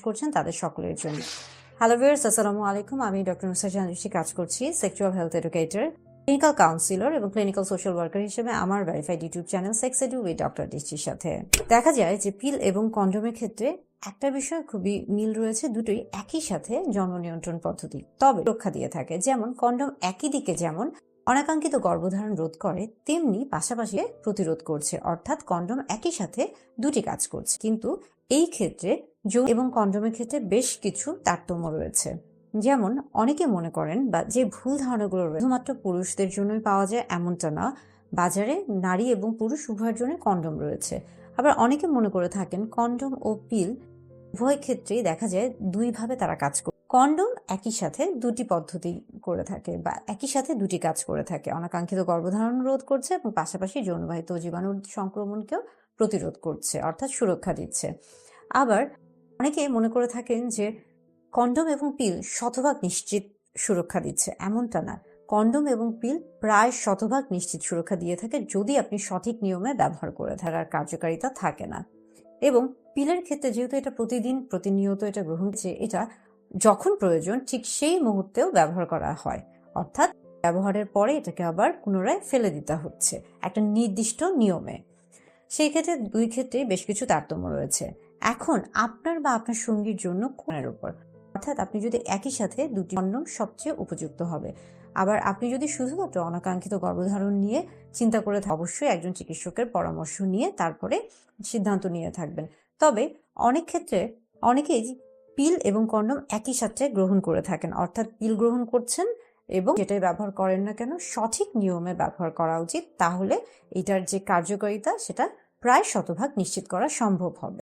করছেন তাদের সকলের জন্য। হ্যালো ভিউয়ার্স, আসসালামু আলাইকুম। আমি ডক্টর নুসরাত জাহান দৃষ্টি কাজ করছি sexual health educator, clinical councillor এবং ক্লিনিক্যাল সোশ্যাল ওয়ার্কার হিসেবে আমার verified YouTube channel sex edu with doctor দৃষ্টির সাথে। দেখা যায় যে পিল এবং কন্ডোমের ক্ষেত্রে একটা বিষয় খুবই মিল রয়েছে, দুটোই একই সাথে জন্ম নিয়ন্ত্রণ পদ্ধতি, তবে রক্ষা দিয়ে থাকে। যেমন কন্ডোম একই দিকে যেমন অনাকাঙ্ক্ষিত গর্ভধারণ রোধ করে, তেমনি পাশাপাশি প্রতিরোধ করছে, অর্থাৎ কন্ডোম একই সাথে দুটি কাজ করছে। কিন্তু এই ক্ষেত্রে যৌন এবং কন্ডোমের ক্ষেত্রে বেশ কিছু তারতম্য রয়েছে। যেমন অনেকে মনে করেন বা যে ভুল ধারণাগুলো রয়েছে শুধুমাত্র পুরুষদের জন্যই পাওয়া যায় এমনটা না, বাজারে নারী এবং পুরুষ উভয়ের জন্য কন্ডোম রয়েছে। আবার অনেকে মনে করে থাকেন কন্ডোম ও পিল উভয় ক্ষেত্রেই দেখা যায় দুইভাবে তারা কাজ করে। কন্ডোম একই সাথে দুটি পদ্ধতি করে থাকে বা একই সাথে দুটি কাজ করে থাকে, অনাকাঙ্ক্ষিত গর্ভধারণ রোধ করছে এবং পাশাপাশি যৌনবাহিত জীবাণুর সংক্রমণকেও প্রতিরোধ করছে, অর্থাৎ সুরক্ষা দিচ্ছে। আবার অনেকে মনে করে থাকেন যে কন্ডোম এবং পিল শতভাগ নিশ্চিত সুরক্ষা দিচ্ছে, এমনটা না। কন্ডোম এবং পিল প্রায় শতভাগ নিশ্চিত সুরক্ষা দিয়ে থাকে যদি আপনি সঠিক নিয়মে ব্যবহার করে থাকার কার্যকারিতা থাকে না। এবং পিলের ক্ষেত্রে যেহেতু এটা প্রতিদিন প্রতিনিয়ত এটা গ্রহণ করছে, এটা যখন প্রয়োজন ঠিক সেই মুহূর্তেও ব্যবহার করা হয়, অর্থাৎ ব্যবহারের পরে এটাকে আবার পুনরায় ফেলে দিতে হচ্ছে একটা নির্দিষ্ট নিয়মে। সেই ক্ষেত্রে দুই ক্ষেত্রে বেশ কিছু তারতম্য রয়েছে। এখন আপনার বা আপনার সঙ্গীর জন্য কোনের উপর, অর্থাৎ আপনি যদি একই সাথে দুটি কন্ডোম সবচেয়ে উপযুক্ত হবে। আবার আপনি যদি শুধুমাত্র অনাকাঙ্ক্ষিত গর্ভধারণ নিয়ে চিন্তা করে অবশ্যই একজন চিকিৎসকের পরামর্শ নিয়ে তারপরে সিদ্ধান্ত নিয়ে থাকবেন। তবে অনেক ক্ষেত্রে অনেকেই পিল এবং কন্ডোম একই সাথে গ্রহণ করে থাকেন, অর্থাৎ পিল গ্রহণ করছেন এবং যেটাই ব্যবহার করেন না কেন সঠিক নিয়মে ব্যবহার করা উচিত, তাহলে এটার যে কার্যকারিতা সেটা প্রায় শতভাগ নিশ্চিত করা সম্ভব হবে।